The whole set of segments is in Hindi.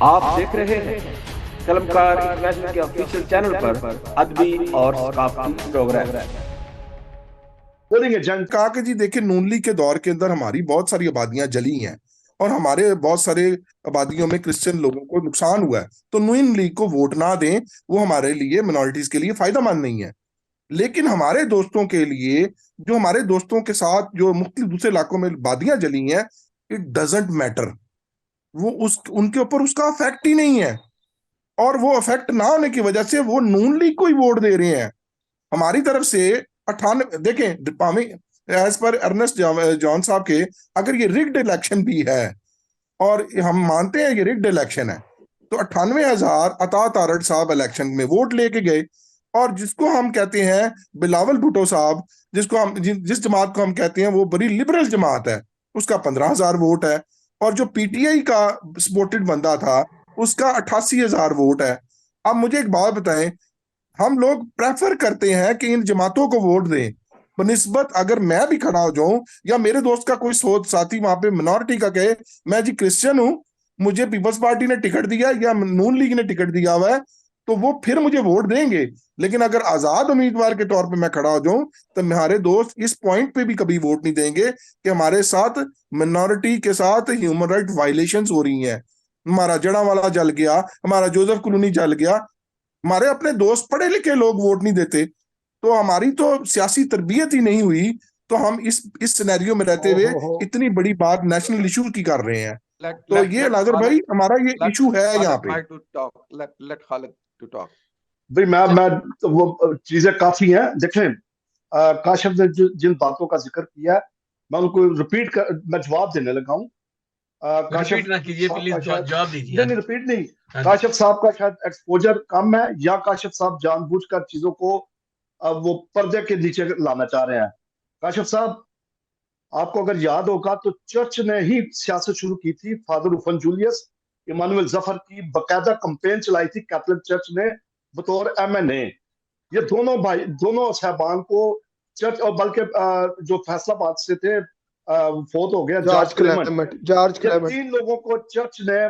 आप देख रहे हैं कलमकार इंटरनेशनल के ऑफिशियल चैनल पर अदबी और सकाफती प्रोग्राम। बोलेंगे जंग कहा कि जी देखिए, नून लीग के दौर के अंदर हमारी बहुत सारी आबादियां जली हैं और हमारे बहुत सारे आबादियों में क्रिश्चियन लोगों को नुकसान हुआ है, तो नून लीग को वोट ना दें, वो हमारे लिए मिनॉरिटीज के लिए फायदा मंद नहीं है। लेकिन हमारे दोस्तों के लिए, जो हमारे दोस्तों के साथ जो मुख्तलिफ दूसरे इलाकों में आबादियां जली हैं, इट डजेंट मैटर। वो उस उनके ऊपर उसका अफेक्ट ही नहीं है, और वो अफेक्ट ना होने की वजह से वो नून लीग को ही वोट दे रहे हैं। हमारी तरफ से 98, देखें, एज पर अर्नेस्ट जॉन साहब के, अगर ये रिग्ड इलेक्शन भी है और हम मानते हैं ये रिग्ड इलेक्शन है, तो 98,000 अता तारड़ साहब इलेक्शन में वोट लेके गए, और जिसको हम कहते हैं बिलावल भुट्टो साहब, जिस जमात को हम कहते हैं वो बड़ी लिबरल जमात है, उसका 15,000 वोट है, और जो पीटीआई का सपोर्टेड बंदा था उसका 88,000 वोट है। अब मुझे एक बात बताएं, हम लोग प्रेफर करते हैं कि इन जमातों को वोट दें बनिस्बत अगर मैं भी खड़ा हो जाऊं, या मेरे दोस्त का कोई सोच साथी वहां पे मिनॉरिटी का कहे मैं जी क्रिश्चियन हूं, मुझे पीपल्स पार्टी ने टिकट दिया या नून लीग ने टिकट दिया हुआ है, तो वो फिर मुझे वोट देंगे। लेकिन अगर आजाद उम्मीदवार के तौर पे मैं खड़ा हो जाऊं, तो हमारे दोस्त इस पॉइंट पे भी कभी वोट नहीं देंगे कि हमारे साथ मिनॉरिटी के साथ ह्यूमन राइट वायलेशंस हो रही हैं। हमारा जड़ावाला जल गया, हमारा जोसेफ कॉलोनी जल गया, हमारे अपने दोस्त पढ़े लिखे लोग वोट नहीं देते, तो हमारी तो सियासी तरबियत ही नहीं हुई, तो हम इस सिनेरियो में रहते हुए हो इतनी बड़ी बात नेशनल इशू की कर रहे हैं। Let तो let ये let नाजर Khalid भाई हमारा ये let इशू है यहाँ Khalid पे। try to talk. Let Khalid to talk. भाई Just मैं तो वो चीजें काफी हैं। देखें, काशिफ ने जिन बातों का जिक्र किया है, मैं उनको रिपीट कर, मैं जवाब देने लगा हूँ। काशिफ रिपीट ना कीजिए साहब प्लीज, का शायद, जवाब दीजिए। नहीं नहीं रिपीट नहीं, हाँ जी। काशिफ साहब का शायद एक्सपोजर कम है, या काशिफ साहब जानबूझकर चीजों को वो पर्दे के नीचे लाना चाह रहे हैं। काशिफ साहब, आपको अगर याद होगा तो चर्च ने ही सियासत शुरू की थी। फादर उफन जूलियस इमानुएल जफर की बकायदा कंपेन चलाई थी कैथोलिक चर्च ने बतौर एमएनए। ये दोनों भाई, दोनों साहबान को चर्च, और बल्कि जो फैसलाबाद से थे, फोत हो गया जॉर्ज क्लेमेंट, जॉर्ज ये क्लेमेंट। तीन लोगों को चर्च ने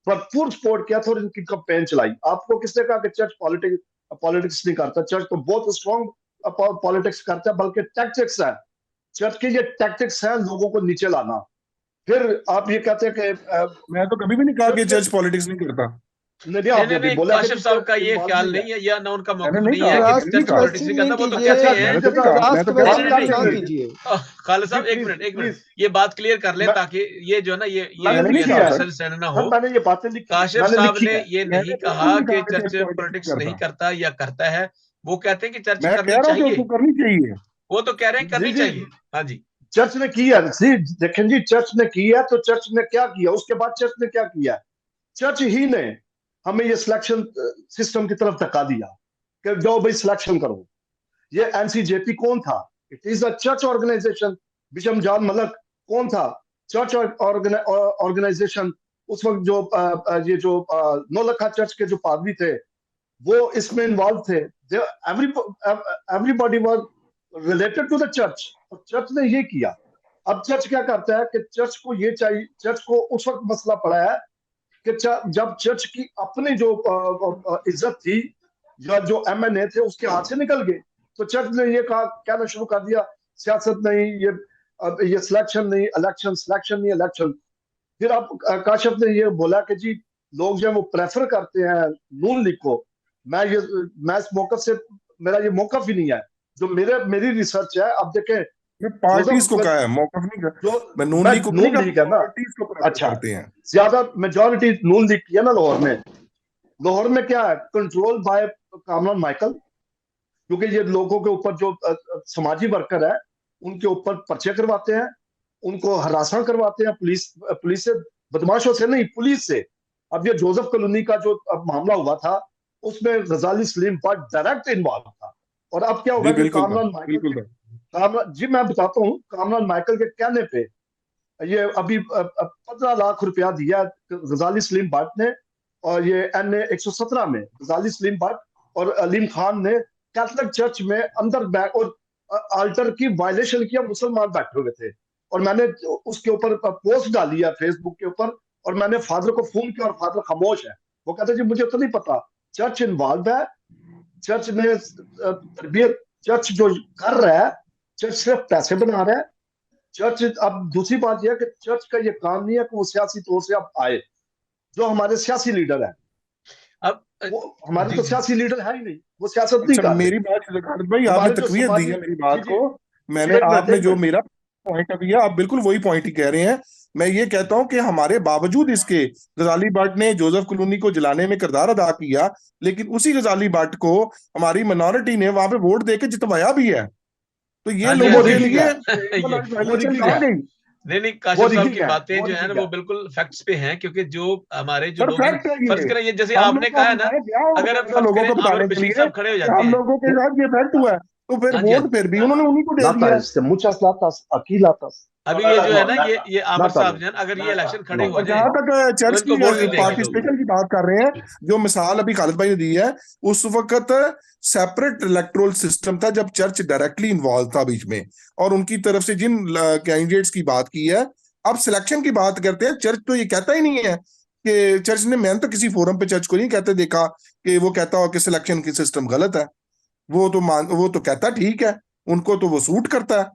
भरपूर सपोर्ट किया था और इनकी कंपेन चलाई। आपको किसने कहा कि चर्च पॉलिटिक्स पॉलिटिक्स नहीं करता? चर्च तो बहुत स्ट्रॉन्ग पॉलिटिक्स करता है, बल्कि टैक्टिक्स है। चर्च के ये टैक्टिक्स है लोगों को नीचे लाना। फिर आप ये कहते हैं कि मैं तो कभी भी नहीं कहा कि चर्च ने, चर्च पॉलिटिक्स नहीं करता। नहीं नहीं आपने नहीं अभी नहीं, बोला कि काशिफ साहब का ये इन्वॉल्व ख्याल नहीं है। नहीं है, या ना उनका मैंने मौकफ नहीं नहीं कहा, है मैंने कि नहीं चर्च कहा, पॉलिटिक्स नहीं करता। वो तो कीजिए, कहते अच्छा हैं। मैंने तो नहीं कहा, मैं तो राष्ट्र कह रहा में हूँ नहीं नहीं ना नहीं, कीजिए। खालिद जी साहब एक मिनट एक मिनट, प्लीज, ये बात क्लियर कर ले मैं ताकि ये जो है ना ये मैंने नहीं किया है मिसअंडरस्टैंड ना हो। सर, मैंने ये बातें लिखी, काशिफ मैंने साहब लिखी ने है। ये नहीं मैंने कहा बिल्कुल नहीं कि कहा कि चर्च चर्च पॉलिटिक्स नहीं पॉलिटिक्स नहीं करता। करता या करता है। वो कहते हैं कि चर्च मैं करनी कह रहा हूँ कि चाहिए। उसको करनी चाहिए। वो तो कह रहे हैं जी करनी जी, चाहिए। हाँ जी। चर्च ने की है जी, देखें जी, चर्च ने की है, तो चर्च ने क्या किया उसके बाद? चर्च ने क्या किया? चर्च ही ने हमें ये सिलेक्शन सिस्टम की तरफ धक्का दिया कि जाओ भाई सिलेक्शन करो। ये एनसीजेपी कौन था? It is a church organisation. Bishop John Malik कौन था? Church organisation. उस वक्त जो ये जो नौलखा चर्च के जो पादरी थे वो इसमें इन्वॉल्व थे। Everybody was related to the church, और चर्च ने ये किया। अब चर्च क्या करता है कि चर्च को ये चाहिए, चर्च को उस वक्त मसला पड़ा है कि जब चर्च की अपनी जो इज्जत थी, या जो एमएनए थे उसके हाथ से निकल गए, तो चर्च ने ये कहा, कहना शुरू कर दिया, सियासत नहीं, ये सिलेक्शन नहीं इलेक्शन, सिलेक्शन नहीं इलेक्शन। फिर अब काशिफ ने ये बोला कि जी लोग जो है वो प्रेफर करते हैं नून लीग को। मैं इस मौकफ से, मेरा ये मौकफ ही नहीं है, जो मेरी रिसर्च है। अब देखें, मैं पार्टीज को जोसेफ, कहा है, मौकफ नहीं कर, जो मैं नून मैं लीग को नहीं नून कहा, लीग है ना, पार्टीज को प्रेफर अच्छा, करते हैं। ज्यादा मेजोरिटी नून लीग की है ना लाहौर में। लाहौर में क्या है, कंट्रोल बाय कामरान माइकल, क्योंकि ये लोगों के ऊपर जो समाजी वर्कर है उनके ऊपर पर्चे करवाते हैं, उनको हरासा करवाते हैं पुलिस से, बदमाशों से नहीं, पुलिस से। अब ये जोसेफ कॉलोनी का जो अब मामला हुआ था उसमें गजाली सलीम भट्ट डायरेक्ट इन्वॉल्व था। और अब क्या होगा जी कि बिल्कुल था, कामरान माइकल बिल्कुल के, था। कामरान जी मैं बताता हूँ, कामरान माइकल के कहने पे ये अभी 15 लाख रुपया दिया गजाली सलीम भट्ट ने, और ये NA 117 में गजाली सलीम भट्ट और अलीम खान ने कैथोलिक चर्च में अंदर बैठ और आल्टर की वायलेशन किया, मुसलमान बैठे हुए थे। और मैंने उसके ऊपर पोस्ट डाली है फेसबुक के ऊपर, और मैंने फादर को फोन किया और फादर खामोश है। वो कहते जी मुझे तो नहीं पता, चर्च इन्वॉल्व है, चर्च में तरबियत, चर्च जो कर रहा है, चर्च सिर्फ पैसे बना रहा है। चर्च, अब दूसरी बात यह है कि चर्च का ये काम नहीं है कि वो सियासी तौर से अब आए, जो हमारे सियासी लीडर है, अब वो हमारे जी तो जी सियासी लीडर है ही नहीं, वो सियासत नहीं अच्छा, कर रहे। मेरी बात खालिद भाई, आपने हमारे जो तकवीत दी समाजी, है मेरी जी बात जी को। मैंने, एक मिनट आपने एक जो मिनट, मेरा पॉइंट अभी है, आप बिल्कुल वही पॉइंट ही कह रहे हैं। मैं ये कहता हूं कि हमारे बावजूद इसके गजाली बट ने जोसेफ क्लूनी को जलाने में किरदार अदा किया, लेकिन उसी गजाली बट को हमारी मिनॉरिटी ने वहां पे वोट देके जितवाया भी है। तो ये हाँ जी, वो हाँ लोगों के जी। रिगिंग लिए है, ये वो वायलेशन रिगिंग कहाँ है, गई? नहीं वो काशिफ साहब की रिगिंग है, बातें वो जो है ना रिगिंग वो है। बिल्कुल फैक्ट्स पे हैं, क्योंकि जो हमारे जो सर लोग हैं, फैक्ट है फर्ज ये। करें ये जैसे हम आपने लोग को कहा है ना, बुलाया गया अगर होता अब है फर्ज लोगों करें को आमिर बताने के बशीर लिए साहब खड़े हो कि जाते हम हैं। लोगों के साथ ये फैक्ट हुआ है, तो फिर हाँ जी, हाँ वोट जी। फिर भी उन्होंने उन्हीं को दे दिया है। Latas, muchas latas, aquí latas, अभी ये जो है ना, ये आमिर lata साहब no, जो है ना, अगर ये इलेक्शन खड़े no. हो और जाए जहां तक तो चर्च इनको की वोट नहीं देंगे लोग। पार्टिसिपेशन की बात कर रहे हैं, जो मिसाल अभी खालिद भाई ने दी है, उस वक्त सेपरेट इलेक्टोरल सिस्टम था जब चर्च डायरेक्टली इन्वॉल्व था बीच में, और उनकी तरफ से जिन कैंडिडेट्स की बात की है। अब सिलेक्शन की बात करते हैं, चर्च तो ये कहता ही नहीं है कि चर्च ने, मैंने तो किसी फोरम पे चर्च को नहीं कहते देखा कि वो कहता हो कि सिलेक्शन की सिस्टम गलत है। वो तो कहता ठीक है, उनको तो वो सूट करता है।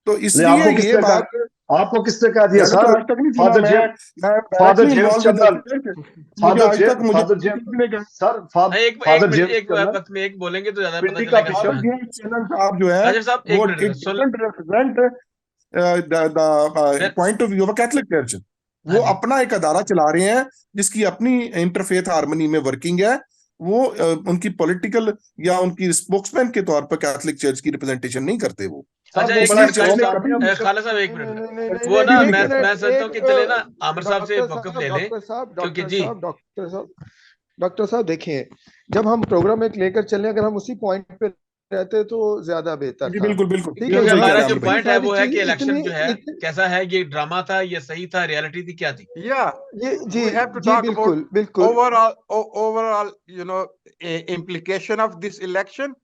तो नहीं, इसलिए ये बात आपको किसने कह दिया मैंने तो सर? आज तक नहीं सुना। फादर जेम मैं father directly James involve with the Chandan, church, मुझे फादर आज जे तक मुझे फादर जेम किसी ने कहा। सर एक फादर मिनट, जेम्स एक चंदन वक्त में एक बोलेंगे तो ज्यादा पता पिंडी का चलेगा बिशप, फादर शायद। जेम्स चैनल साहब जो है, काशिफ साहब एक वो मिनट इट सुन। Doesn't represent the main point of view of Catholic church. हाँ वो जी अपना एक अदारा चला रहे हैं जिसकी अपनी इंटरफेथ हार्मनी में वर्किंग है। वो उनकी पॉलिटिकल या उनकी स्पोक्समैन के तौर पर कैथलिक चर्च की रिप्रेजेंटेशन नहीं करते वो। सर अच्छा, वो एक बड़ा इसलिए मिनट चर्च काशिफ ने स्ट्रॉन्ग कभी, साहब, खाला साहब एक नहीं मिनट। नहीं नहीं नहीं वो नहीं ना नहीं, एक मैं मिनट, समझता हूँ एक कि चले ना आमिर साहब से मौकफ ले लें, क्योंकि जी डॉक्टर साहब देखिए, जब हम प्रोग्राम एक लेकर चले, अगर हम उसी पॉइंट पे रहते तो ज्यादा बेहतर जी था। बिल्कुल बिल्कुल ठीक है बिल्कुल क्योंकि सही जी, कह हमारा रहे हैं जो आमिर भाई। इतनी पॉइंट है सारी वो है कि चीज, इलेक्शन इतनी जो है कैसा है, ये ड्रामा था, ये सही था, रियलिटी थी क्या थी। Yeah, ये जी we have to ji talk about बिल्कुल बिल्कुल। overall, implication of this election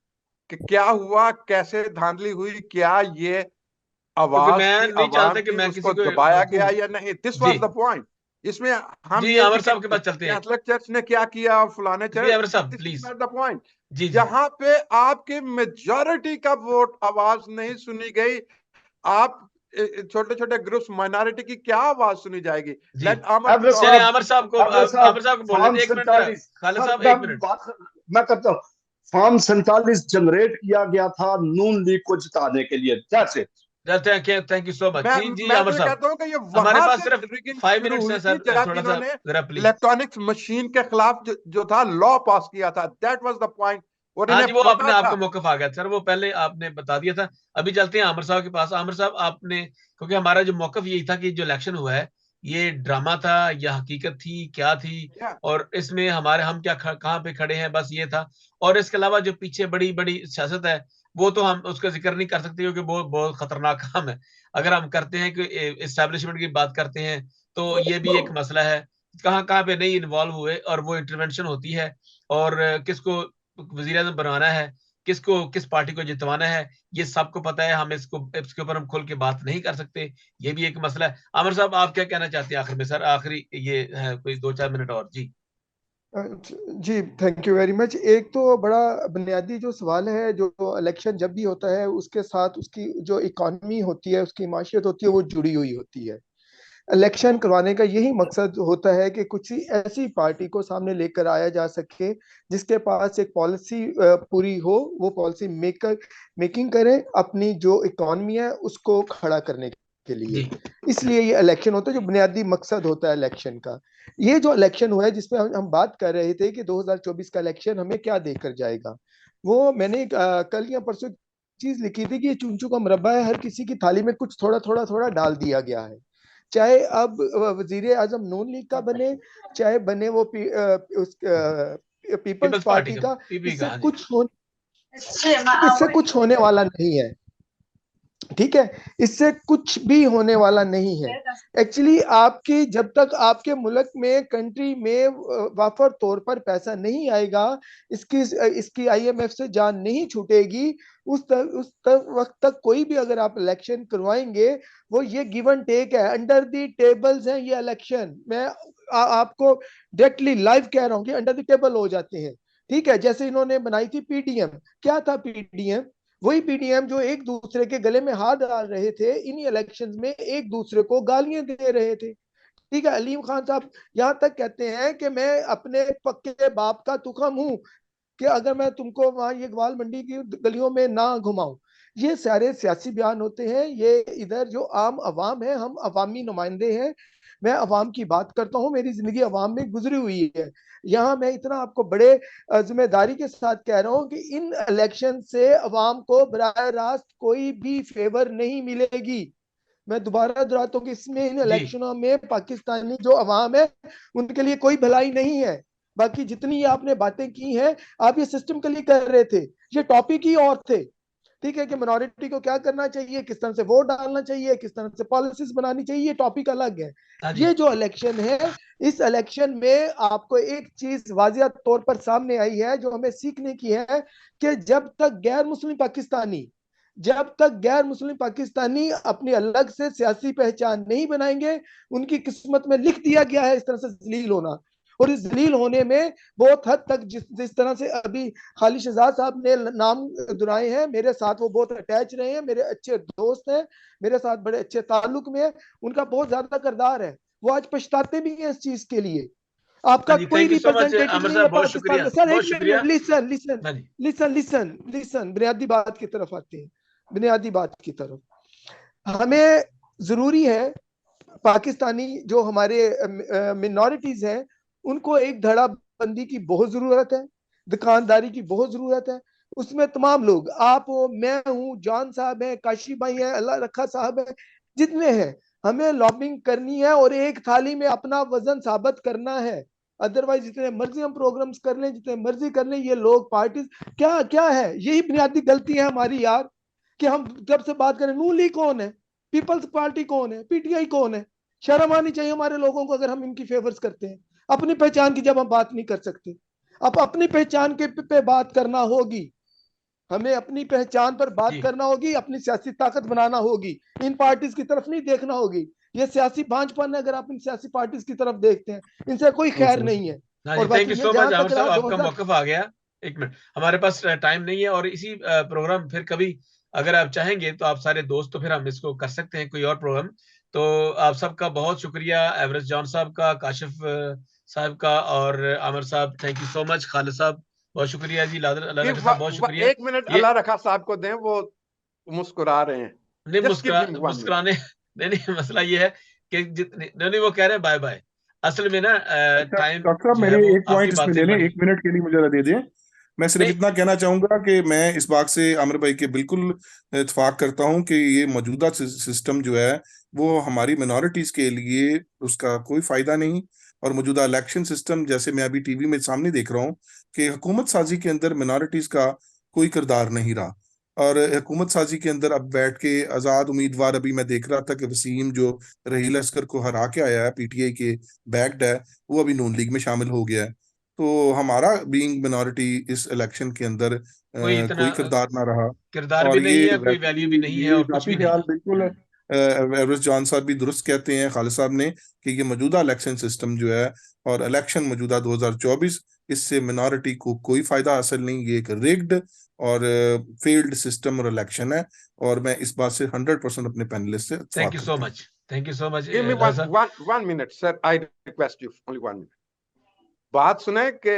कि क्या हुआ, कैसे धांधली हुई, क्या ये क्योंकि आवाज मैं थी नहीं आवाम चाहता कि की, मैं किसी उसको को दबाया रोकूं। गया या नहीं। दिस जी वाज द पॉइंट। इसमें हम जी, ये आमिर साहब के दिखाते पास चलते हैं। कैथलिक चर्च ने क्या किया, फलाने जी चर्च, आमिर साहब this is please. Not the point. जी जी जहां पे आपके मेजॉरिटी का वोट आवाज नहीं सुनी गई, आप छोटे छोटे ग्रुप्स, माइनॉरिटी की क्या आवाज सुनी जाएगी? जी। लेट आमर एवरेज टॉक। चले साहब, आमिर साहब को बोल फॉर्म देते, एक मिनट जरा। 47, खालिद सर साहब एक मिनट। मैं करता हूँ। फॉर्म 47 जनरेट किया गया था नून लीग को जिताने के लिए, that's it. Thank you so much. मैं जी जी मैं तो आमिर ये साहब, कहता हूँ कि ये हमारे वहां पास से सिर्फ रिगिंग 5 शुरू मिनट्स हुई है थी, सर, जब थोड़ा सा इन्होंने जरा प्लीज। इलेक्ट्रॉनिक्स मशीन के खिलाफ जो था लॉ पास किया था, दैट वाज द पॉइंट। और हाँ इन्हें जी, वो अपने पता आप था। को मौकफ आ गया सर, वो पहले आपने बता दिया था। अभी चलते हैं आमिर साहब के पास। आमिर साहब आपने, क्योंकि हमारा जो मौकफ यही था कि जो इलेक्शन हुआ है ये ड्रामा था या हकीकत थी, क्या थी, Yeah. और इसमें हमारे हम क्या कहाँ पे खड़े हैं, बस ये था। और इसके अलावा जो पीछे बड़ी बड़ी सियासत है वो तो हम उसका जिक्र नहीं कर सकते, क्योंकि बहुत बहुत खतरनाक काम है। अगर हम करते हैं कि एस्टैब्लिशमेंट की बात करते हैं तो ये भी एक मसला है, कहाँ कहाँ पे नहीं इन्वॉल्व हुए और वो इंटरवेंशन होती है, और किसको वजीर आजम बनवाना है, किसको किस पार्टी को जितवाना है, ये सबको पता है। हम इसके ऊपर हम खुल के बात नहीं कर सकते, ये भी एक मसला है। आमिर साहब आप क्या कहना चाहते हैं आखिर में सर, आखिरी ये है कोई 2-4 मिनट और। जी जी थैंक यू वेरी मच। एक तो बड़ा बुनियादी जो सवाल है, जो इलेक्शन जब भी होता है उसके साथ उसकी जो इकॉनमी होती है, उसकी माशियत होती है, वो जुड़ी हुई होती है। इलेक्शन करवाने का यही मकसद होता है कि कुछ ऐसी पार्टी को सामने लेकर आया जा सके जिसके पास एक पॉलिसी पूरी हो, वो पॉलिसी मेकिंग करे, अपनी जो इकॉनमी है उसको खड़ा करने के लिए। इसलिए ये इलेक्शन होता है, जो बुनियादी मकसद होता है इलेक्शन का। ये जो इलेक्शन हुआ है जिसपे हम बात कर रहे थे कि 2024 का इलेक्शन हमें क्या देकर जाएगा, वो मैंने कल या परसों चीज लिखी थी कि ये चुन का मुरब्बा है, हर किसी की थाली में कुछ थोड़ा थोड़ा थोड़ा डाल दिया गया है। चाहे अब वजीर आजम नून लीग का बने, चाहे बने वो पीपल्स पार्टी का, इससे कुछ होने वाला नहीं है। ठीक है, इससे कुछ भी होने वाला नहीं है। एक्चुअली आपकी जब तक आपके मुल्क में, कंट्री में वाफर तौर पर पैसा नहीं आएगा, इसकी IMF से जान नहीं छूटेगी, उस वक्त तक कोई भी अगर आप इलेक्शन करवाएंगे, वो ये गिव एंड टेक है, अंडर द टेबल्स है ये इलेक्शन। मैं आपको डायरेक्टली लाइव कह रहा हूं कि अंडर द टेबल हो जाते हैं। ठीक है, जैसे इन्होंने बनाई थी PDM, क्या था PDM? वही PDM जो एक दूसरे के गले में हाथ डाल रहे थे, इन्हीं इलेक्शंस में एक दूसरे को गालियां दे रहे थे। ठीक है, अलीम खान साहब यहां तक कहते हैं कि मैं अपने पक्के बाप का तुखम हूं कि अगर मैं तुमको वहां ये ग्वाल मंडी की गलियों में ना घुमाऊं। ये सारे सियासी बयान होते हैं। ये इधर जो आम अवाम है, हम अवामी नुमाइंदे हैं, मैं अवाम की बात करता हूं, मेरी जिंदगी अवाम में गुजरी हुई है। यहाँ मैं इतना आपको बड़े जिम्मेदारी के साथ कह रहा हूं कि इन इलेक्शन से अवाम को बराह रास्त कोई भी फेवर नहीं मिलेगी। मैं दोबारा दोहराता हूँ कि इसमें, इन जी इलेक्शनों में पाकिस्तानी जो अवाम है, उनके लिए कोई भलाई नहीं है। बाकी जितनी आपने बातें की हैं, आप ये सिस्टम के लिए कर रहे थे, ये टॉपिक ही और थे। ठीक है, कि मिनॉरिटी को क्या करना चाहिए, किस तरह से वोट डालना चाहिए, किस तरह से पॉलिसीज बनानी चाहिए, ये टॉपिक अलग है। हाँ जी ये जो इलेक्शन है, इस इलेक्शन में आपको एक चीज वाजिया तौर पर सामने आई है जो हमें सीखने की है, कि जब तक गैर मुस्लिम पाकिस्तानी अपनी अलग से सियासी पहचान नहीं बनाएंगे, उनकी किस्मत में लिख दिया गया है इस तरह से जलील होना। और इस जलील होने में बहुत हद तक जिस तरह से अभी खालिद शहजाद साहब ने नाम दुराए हैं, मेरे साथ वो बहुत अटैच रहे हैं, मेरे अच्छे दोस्त हैं, मेरे साथ बड़े अच्छे ताल्लुक में है, उनका बहुत ज्यादा किरदार है। वो आज पछताते भी हैं इस चीज के लिए। हाँ आपका जी कोई thank you so much representative Aamir नहीं है साहब, बहुत पाकिस्तान शुक्रिया में। सर बहुत एक शुक्रिया। मिनट, लिसन लिसन हाँ जी लिसन लिसन लिसन, बुनियादी बात की तरफ आते हैं, बुनियादी बात की तरफ। हमें जरूरी है, पाकिस्तानी जो हमारे मिनॉरिटीज हैं, उनको एक धड़ा बंदी की बहुत जरूरत है, दुकानदारी की बहुत जरूरत है। उसमें तमाम लोग, आप हो, मैं हूं, जान साहब है, काशी भाई है, अल्लाह रखा साहब है, जितने हैं, हमें लॉबिंग करनी है और एक थाली में अपना वजन साबित करना है। अदरवाइज जितने मर्जी हम प्रोग्राम्स कर लें, जितने मर्जी कर लें, ये लोग पार्टी क्या क्या है, यही बुनियादी गलती है हमारी यार, कि हम जब से बात करें, नून लीग कौन है, पीपल्स पार्टी कौन है, PTI कौन है? शर्म आनी चाहिए हमारे लोगों को अगर हम इनकी फेवर्स करते हैं। अपनी पहचान की जब हम बात नहीं कर सकते, अब अपनी पहचान के पे बात करना होगी, हमें अपनी पहचान पर बात जी करना होगी, अपनी सियासी ताकत बनाना होगी, इन पार्टीज की तरफ नहीं देखना होगी। ये सियासी भांजपन है, अगर आप इन सियासी पार्टीज की तरफ देखते हैं, इनसे कोई खैर नहीं है। हाँ जी और थैंक बाकी यू ये सो जहां मच आमिर तक साहब, रहा आपका 2000, मौकफ आ गया। एक मिनट, हमारे पास टाइम नहीं है, और इसी प्रोग्राम फिर कभी अगर आप चाहेंगे तो आप सारे दोस्त, तो फिर हम इसको कर सकते हैं कोई और प्रोग्राम। तो आप सबका बहुत शुक्रिया, एवरेस्ट जॉन साहब का, काशिफ साहब का, और आमिर साहब thank you so much, Khalid साहब बहुत शुक्रिया जी, अल्लाह रखा साहब बहुत शुक्रिया। एक मिनट ये अल्लाह रखा साहब को दें, वो मुस्कुरा रहे हैं। नहीं जस्ट गिव हिम 1 मिनट। मुस्कुराने नहीं नहीं, मसला ये है कि जितने नहीं नहीं, वो कह रहे हैं बाय बाय। असल में ना अच्छा टाइम डॉक्टर साहब, जो है मेरे वो एक आपकी पॉइंट इसमें बातें ले लें, बड़ी 1 मिनट के लिए मुझे दे दें। मैं सिर्फ नहीं इतना कहना चाहूंगा कि मैं इस बात से आमिर भाई के बिल्कुल इत्तेफाक करता हूं कि ये मौजूदा सिस्टम जो है वो हमारी मिनॉरिटीज के लिए उसका कोई फायदा नहीं। और मौजूदा इलेक्शन सिस्टम, जैसे मैं अभी टीवी में सामने देख रहा हूँ, कि हुकूमत साजी के अंदर मिनॉरिटीज का कोई किरदार नहीं रहा। और हुकूमत साजी के अंदर अब बैठ के आजाद उम्मीदवार, अभी मैं देख रहा था कि वसीम जो रहील असगर को हरा के आया है, PTI के बैक्ड है, वो अभी नून लीग में शामिल हो गया है। तो हमारा बीइंग मिनॉरिटी इस इलेक्शन के अंदर कोई इतना कोई किरदार ना रहा। किरदार भी और नहीं ये है, कोई वैसे वैल्यू भी नहीं भी है, ये और कुछ जाती भी नहीं ख्याल है। बिल्कुल एवरेस्ट जॉन साहब भी दुरुस्त कहते हैं, खालिद साहब ने, कि ये मौजूदा इलेक्शन सिस्टम जो है और इलेक्शन मौजूदा 2024, इससे मिनॉरिटी को कोई फायदा हासिल नहीं। ये एक रिग्ड और फेल्ड सिस्टम और इलेक्शन है। और मैं इस बात से 100% अपने पैनलिस्ट से थैंक इत्तेफाक यू सो करता हूँ। Much, thank you so much give me Raja. 1 minute sir, I request you only 1 minute. बात सुने कि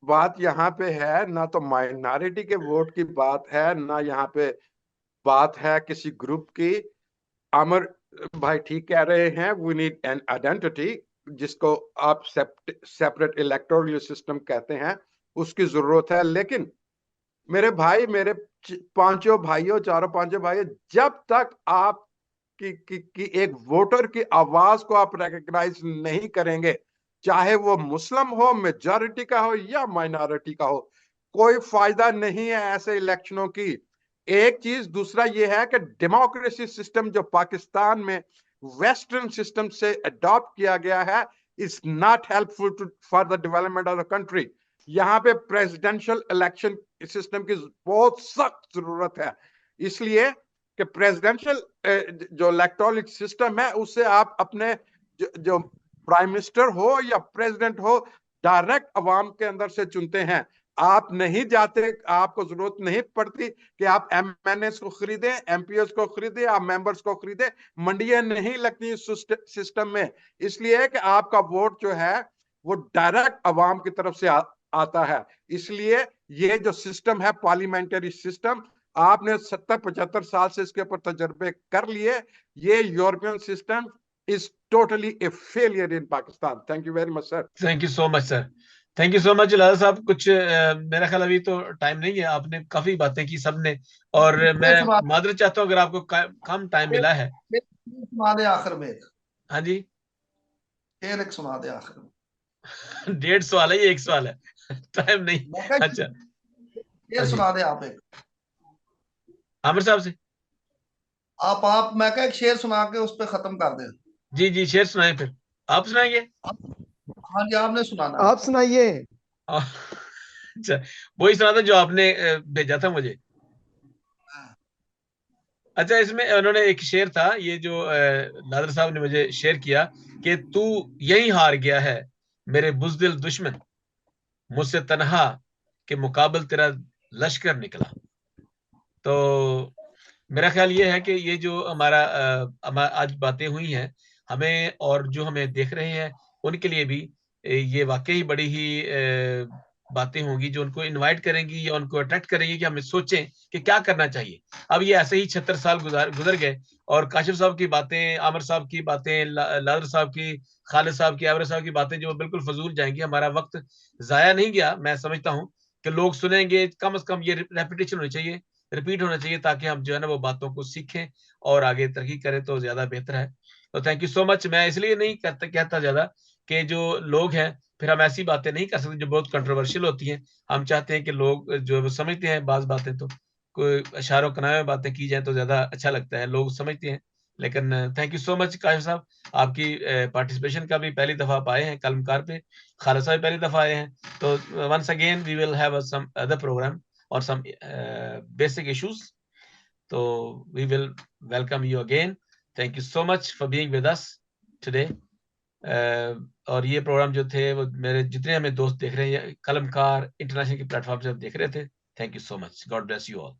बात यहाँ पे है ना, तो माइनॉरिटी के वोट की बात है ना, यहाँ पे बात है किसी ग्रुप की। अमर भाई ठीक कह रहे हैं, वी नीड एन आइडेंटिटी, जिसको आप सेपरेट इलेक्टोरल सिस्टम कहते हैं, उसकी जरूरत है। लेकिन मेरे भाई, मेरे पांचों भाइयों, चारों पांचों भाइयों, जब तक आप की एक वोटर की आवाज को आप रिकॉग्नाइज नहीं करेंगे, चाहे वो मुस्लिम हो, मेजॉरिटी का हो या माइनॉरिटी का हो, कोई फायदा नहीं है ऐसे इलेक्शनों की। एक चीज, दूसरा ये है कि डेमोक्रेसी सिस्टम जो पाकिस्तान में वेस्टर्न सिस्टम से अडॉप्ट किया गया है is not helpful for the development of the country. यहाँ पे प्रेसिडेंशियल इलेक्शन सिस्टम की बहुत सख्त जरूरत है, इसलिए कि प्रेसिडेंशियल जो इलेक्टोरल सिस्टम है उससे आप अपने जो प्राइम मिनिस्टर हो या प्रेसिडेंट हो डायरेक्ट अवाम के अंदर से चुनते हैं। आप नहीं जाते, आपको जरूरत नहीं पड़ती कि आप MNAs को खरीदें, MPs को खरीदें, आप मेंबर्स को खरीदें, मंडियां नहीं लगती सिस्टम में, इसलिए कि आपका वोट जो है वो डायरेक्ट अवाम की तरफ से आता है। इसलिए ये जो सिस्टम है पार्लियामेंट्री सिस्टम, आपने 70-75 साल से इसके ऊपर तजर्बे कर लिए, ये European system is totally a failure in Pakistan. Thank you very much sir. Thank you so much sir, thank you so much Lala साहब। कुछ मेरा ख्याल अभी तो टाइम नहीं है, आपने काफी बातें की सबने, और मैं मादरत चाहता हूँ अगर आपको कम टाइम मिला है। सुना दे आखिर में एक। हाँ जी, शेर एक सुना दे आखिर में। 1.5 सवाल है, ये 1 सवाल है, टाइम नहीं। अच्छा, शेर सुना दे आप एक, आमिर साहब से। आप मैं कहा एक शेर सुना के उस पर खत्म कर दे। जी जी, शेर सुनाए, फिर आप सुनाएंगे? हाँ जी, आपने सुनाना। आप सुनाइए। अच्छा, वही सुना था जो आपने भेजा था मुझे। अच्छा, इसमें उन्होंने एक शेर था, ये जो नादर साहब ने मुझे शेयर किया कि तू यही हार गया है मेरे बुज़दिल दुश्मन, मुझसे तन्हा के मुकाबल तेरा लश्कर निकला। तो मेरा ख्याल ये है कि ये जो हमारा आज बातें हुई हैं, हमें और जो हमें देख रहे हैं उनके लिए भी ये वाकई बड़ी ही बातें होंगी जो उनको इनवाइट करेंगी या उनको अट्रैक्ट करेंगी कि हमें सोचें कि क्या करना चाहिए। अब ये ऐसे ही 76 साल गुजर गए, और काशिफ साहब की बातें, आमिर साहब की बातें, लादर साहब की, खालिद साहब की, आमिर साहब की बातें जो बिल्कुल फजूल जाएंगी। हमारा वक्त जाया नहीं गया। मैं समझता हूँ कि लोग सुनेंगे, कम से कम ये रेपिटेशन होनी चाहिए, रिपीट होना चाहिए, ताकि हम जो है ना वो बातों को सीखें और आगे तरक्की करें, तो ज्यादा बेहतर है। तो थैंक यू सो मच। मैं इसलिए नहीं कहता ज्यादा कि जो लोग हैं फिर हम ऐसी बातें नहीं कर सकते जो बहुत कंट्रोवर्शियल होती हैं। हम चाहते हैं कि लोग जो है समझते हैं बात बातें, तो कोई इशारों कनाए में बातें की जाए तो ज्यादा अच्छा लगता है, लोग समझते हैं। लेकिन thank you so much Kashif साहब, आपकी पार्टिसिपेशन का भी पहली दफा आप आए हैं कलमकार पे, खालिद साहब पहली दफा आए हैं। तो once again we will have some other programme or some basic issues. So we will welcome you again. Thank you so much for being with us today. और ये प्रोग्राम जो थे वो मेरे जितने हमें दोस्त देख रहे हैं कलमकार इंटरनेशनल के प्लेटफॉर्म से देख रहे थे, thank you so much. God bless you all.